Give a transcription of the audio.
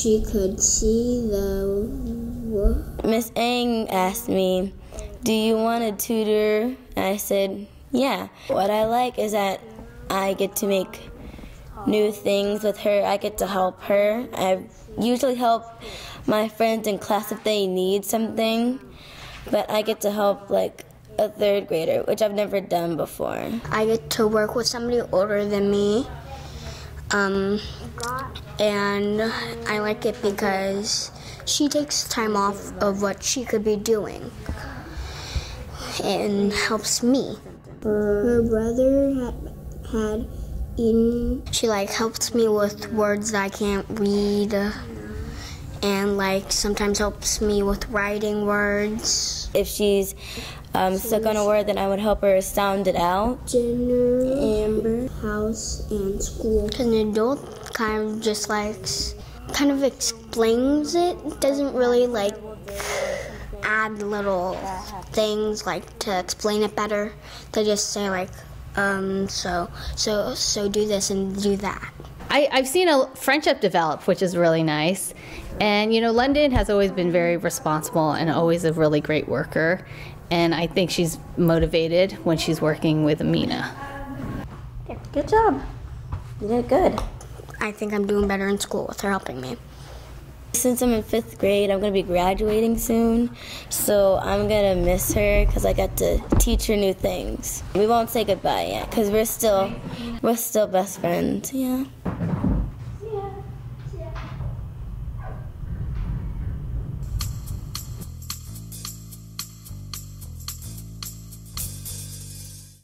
she could see the... Miss Ang asked me, "Do you want a tutor?" I said, "Yeah." What I like is that I get to make new things with her. I get to help her. I usually help my friends in class if they need something, but I get to help like a third grader, which I've never done before. I get to work with somebody older than me, and I like it because she takes time off of what she could be doing and helps me. Her brother had eaten. She helps me with words that I can't read, and sometimes helps me with writing words. If she's stuck on a word, then I would help her sound it out. Dinner, Amber, house, and school. An adult kind of just kind of explains it. Doesn't really add little things to explain it better. They just say so do this and do that. I've seen a friendship develop, which is really nice. And London has always been very responsible and always a really great worker. And I think she's motivated when she's working with Amina. Good job. You did good. I think I'm doing better in school with her helping me. Since I'm in 5th grade, I'm going to be graduating soon, so I'm going to miss her because I got to teach her new things. We won't say goodbye yet because we're still best friends, yeah.